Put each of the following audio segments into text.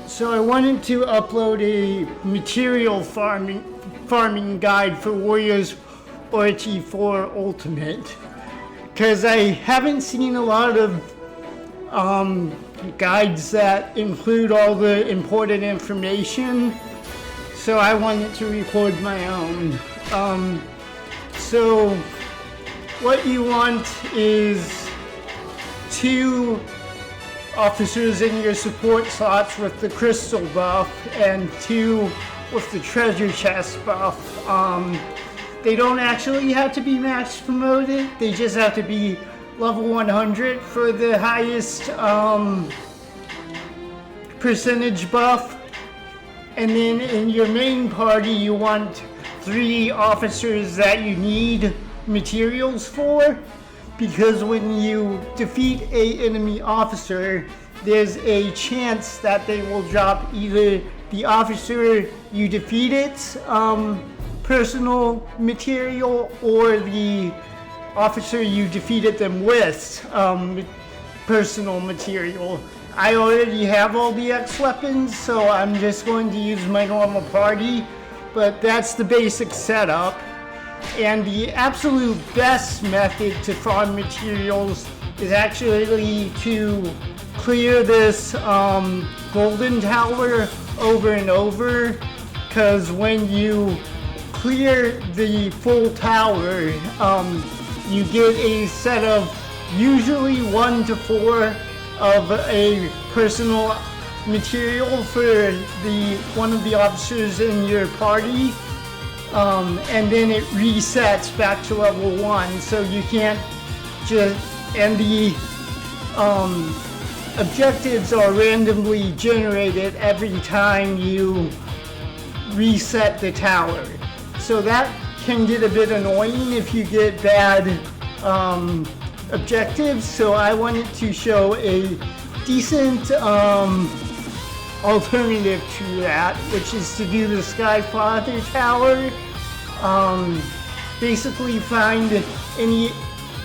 So I wanted to upload a material farming guide for Warriors Orochi 4 Ultimate, because I haven't seen a lot of guides that include all the important information, so I wanted to record my own. So what you want is 2 officers in your support slots with the crystal buff and 2 with the treasure chest buff. They don't actually have to be max promoted, they just have to be level 100 for the highest percentage buff. And then in your main party you want 3 officers that you need materials for, because when you defeat an enemy officer, there's a chance that they will drop either the officer you defeated's personal material or the officer you defeated them with personal material. I already have all the X weapons, so I'm just going to use my normal party, but that's the basic setup. And the absolute best method to farm materials is actually to clear this golden tower over and over, because when you clear the full tower, you get a set of usually 1 to 4 of a personal material for one of the officers in your party. And then it resets back to level 1, so you can't just, and the objectives are randomly generated every time you reset the tower. So that can get a bit annoying if you get bad objectives, so I wanted to show a decent alternative to that, which is to do the Skyfather Tower. Basically find any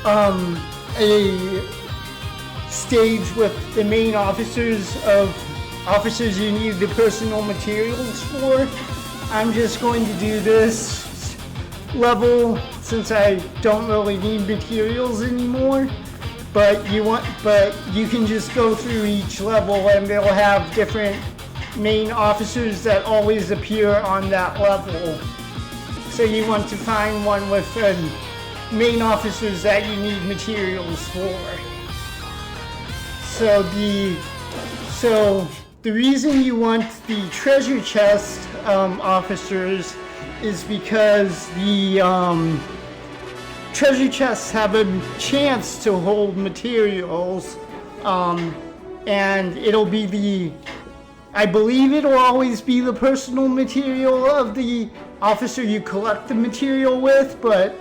a stage with the main officers you need the personal materials for. I'm just going to do this level since I don't really need materials anymore. But you can just go through each level and they'll have different main officers that always appear on that level. So you want to find one with main officers that you need materials for. So the reason you want the treasure chest officers is because the treasure chests have a chance to hold materials, and it'll be I believe it'll always be the personal material of the officer you collect the material with, but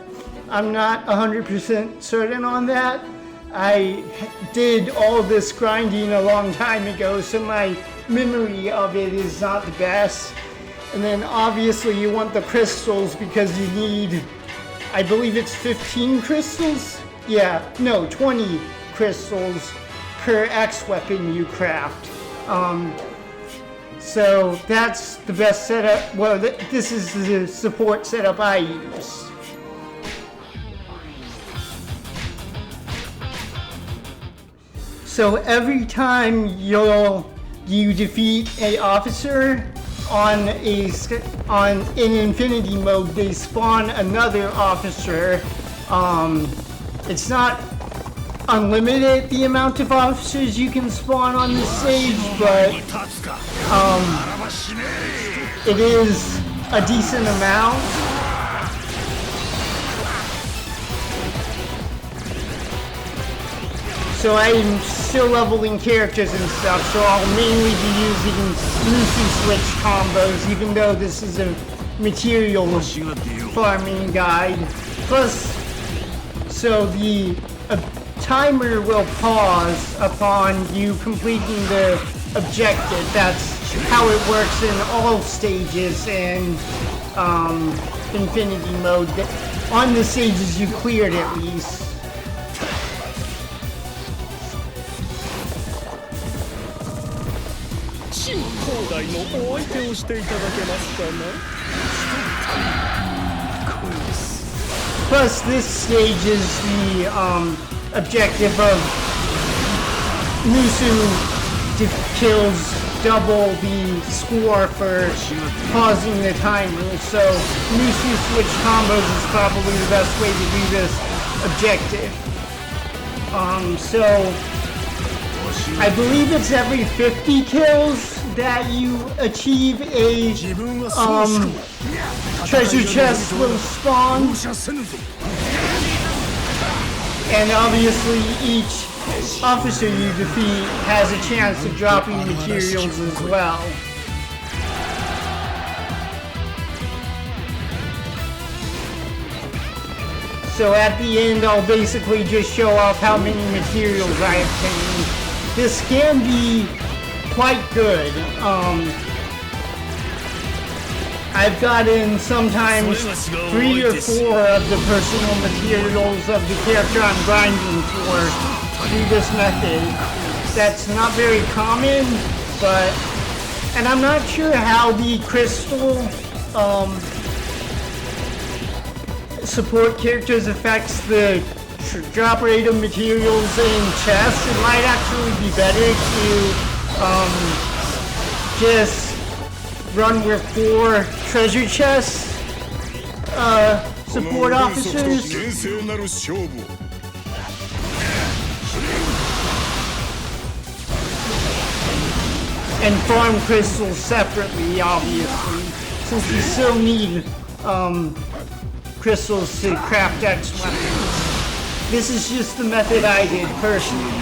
I'm not 100% certain on that. I did all this grinding a long time ago, so my memory of it is not the best. And then obviously you want the crystals because you need, I believe it's 15 crystals? Yeah, no, 20 crystals per X weapon you craft. So that's the best setup. Well, this is the support setup I use. So every time you defeat a officer in infinity mode, they spawn another officer. It's not unlimited the amount of officers you can spawn on this stage, but it is a decent amount. So I'm still leveling characters and stuff, so I'll mainly be using Lucy Switch combos, even though this is a material farming guide. Plus, so the timer will pause upon you completing the objective. That's how it works in all stages in Infinity mode. On the stages you cleared at least. Plus, this stage is the objective of Musu kills double the score for pausing the timer. So Musu switch combos is probably the best way to do this objective. So I believe it's every 50 kills that you achieve a treasure chest will spawn. And obviously each officer you defeat has a chance of dropping materials as well. So at the end, I'll basically just show off how many materials I obtained. This can be quite good. I've gotten sometimes 3 or 4 of the personal materials of the character I'm grinding for through this method. That's not very common, but, and I'm not sure how the crystal support characters affects the drop rate of materials in chests. It might actually be better to just run with 4 treasure chests support officers. And farm crystals separately, obviously, since you still need crystals to craft X weapons. This is just the method I did personally.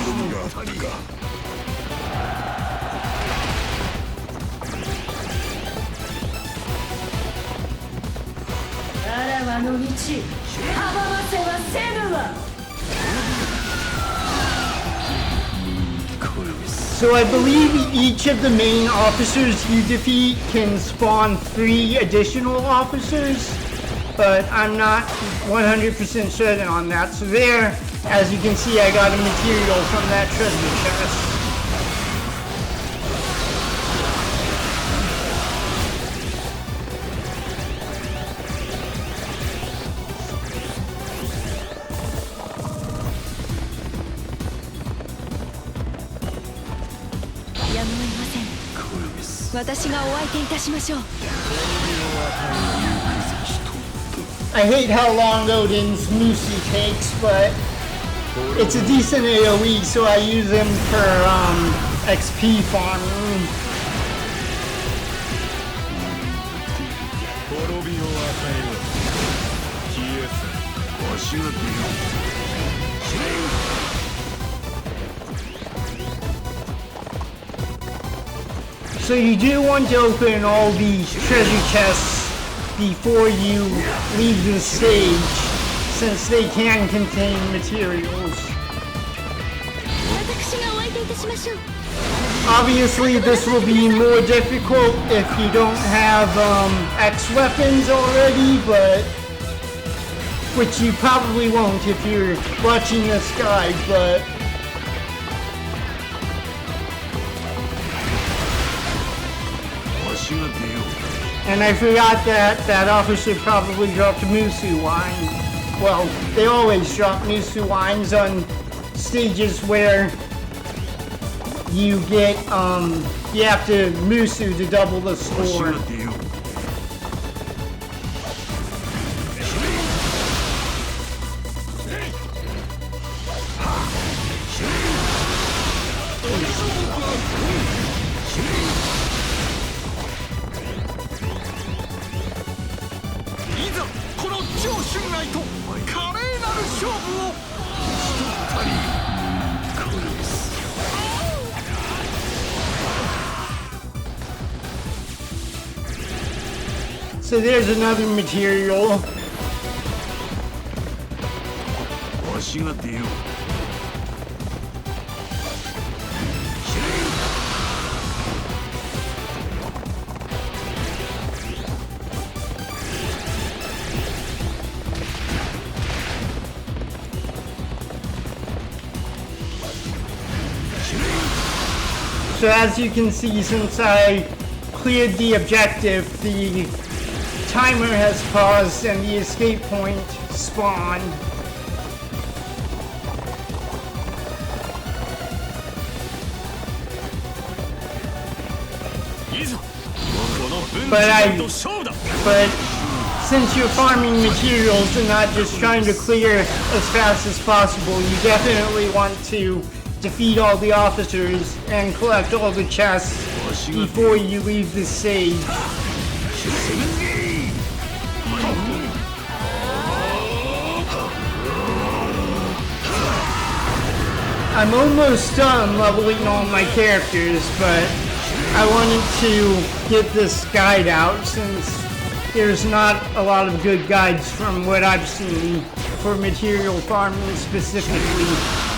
So I believe each of the main officers you defeat can spawn 3 additional officers, but I'm not 100% certain on that. So there, as you can see, I got a material from that treasure chest. I hate how long Odin's Musu takes, but it's a decent AoE, so I use him for XP farming. So you do want to open all these treasure chests before you leave the stage, since they can contain materials. Obviously, this will be more difficult if you don't have X weapons already, but which you probably won't if you're watching this guide, but and I forgot that officer probably dropped Musu wine. Well, they always drop Musu wines on stages where you get, you have to Musu to double the score. So there's another material. So as you can see, since I cleared the objective, the timer has paused and the escape point spawned. But since you're farming materials and not just trying to clear as fast as possible, you definitely want to defeat all the officers and collect all the chests before you leave the stage. I'm almost done leveling all my characters, but I wanted to get this guide out since there's not a lot of good guides from what I've seen for material farming specifically.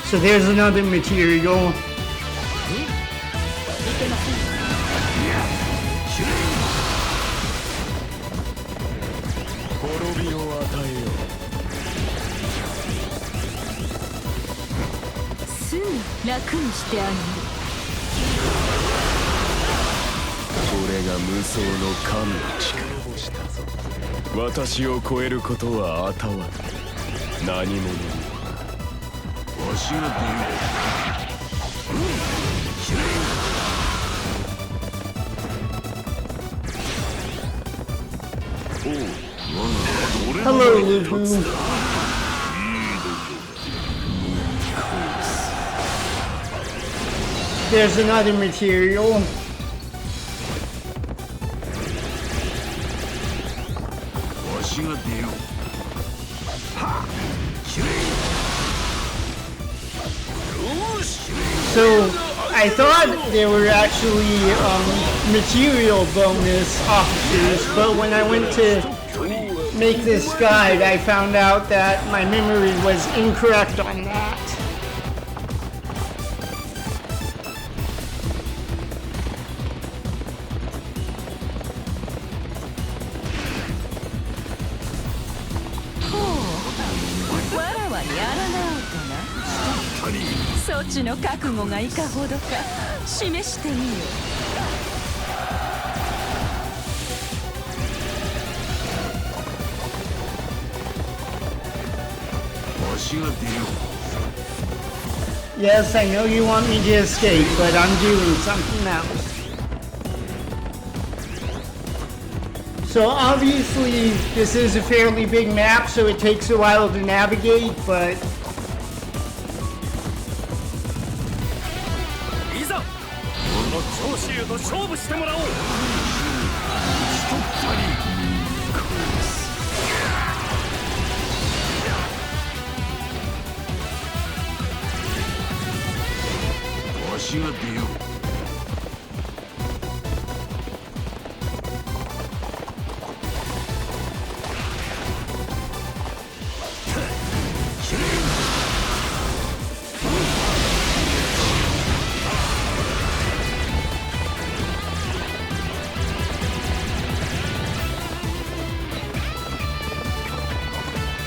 So there's another material. Hello, Luhu. There's another material. So I thought they were actually material bonus officers, but when I went to make this guide, I found out that my memory was incorrect on that. Yes, I know you want me to escape, but I'm doing something else. So obviously this is a fairly big map, so it takes a while to navigate, but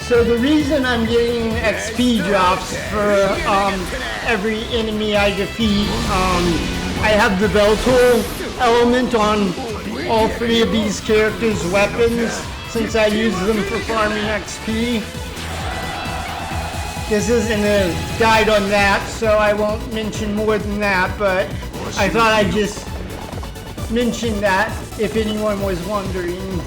so the reason I'm getting XP drops for every enemy I defeat, I have the bell tool element on all three of these characters' weapons since I use them for farming XP. This isn't a guide on that, so I won't mention more than that, but I thought I'd just mention that if anyone was wondering.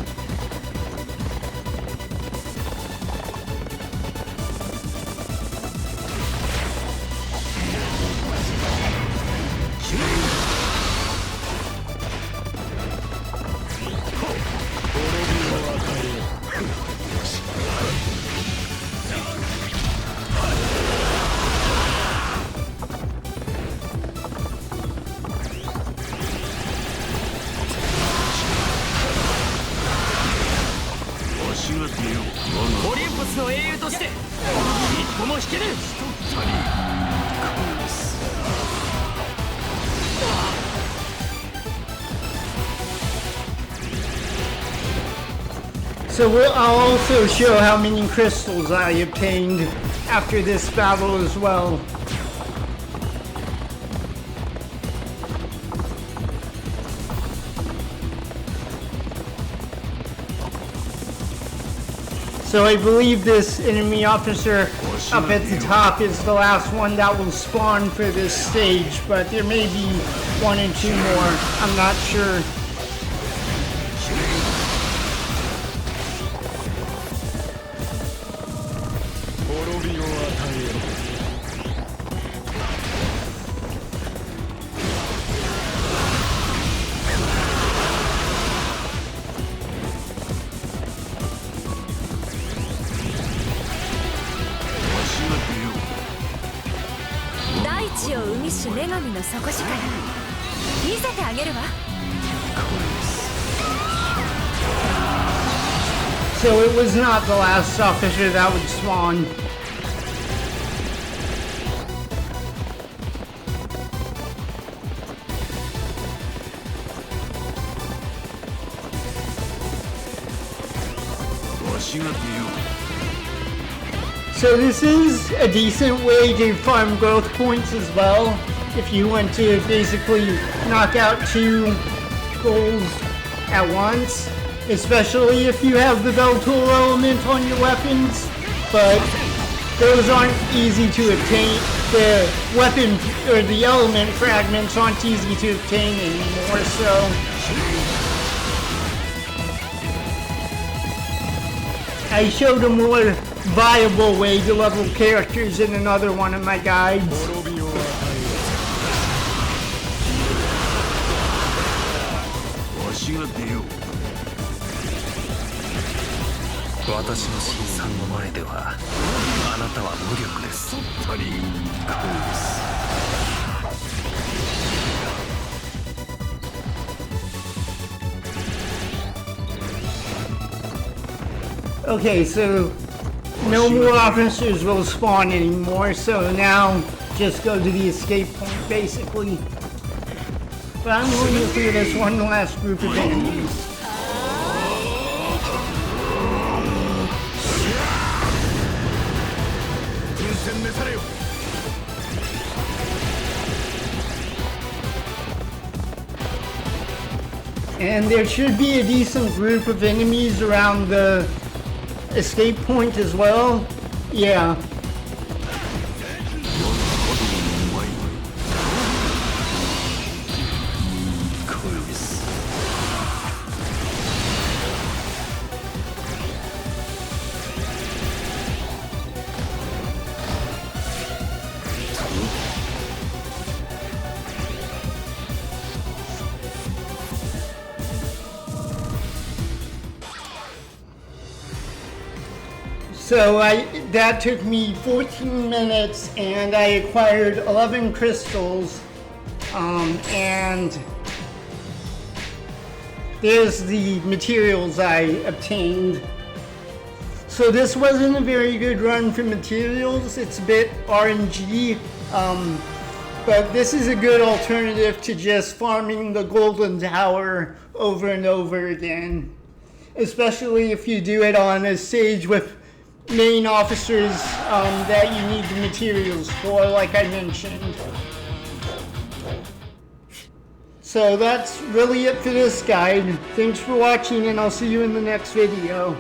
So I'll also show how many crystals I obtained after this battle as well. So I believe this enemy officer up at the top is the last one that will spawn for this stage, but there may be one or two more, I'm not sure. So it was not the last officer that would spawn. So this is a decent way to farm growth points as well. If you want to basically knock out 2 goals at once, especially if you have the Beltor element on your weapons, but those aren't easy to obtain. The weapon or the element fragments aren't easy to obtain anymore, so I showed a more viable way to level characters in another one of my guides. Okay, so no more officers will spawn anymore, so now just go to the escape point basically. But I'm going to clear this one last group of enemies. And there should be a decent group of enemies around the escape point as well. Yeah. So that took me 14 minutes and I acquired 11 crystals, and there's the materials I obtained. So this wasn't a very good run for materials, it's a bit RNG, but this is a good alternative to just farming the golden tower over and over again, especially if you do it on a stage with main officers that you need the materials for, like I mentioned. So that's really it for this guide. Thanks for watching, and I'll see you in the next video.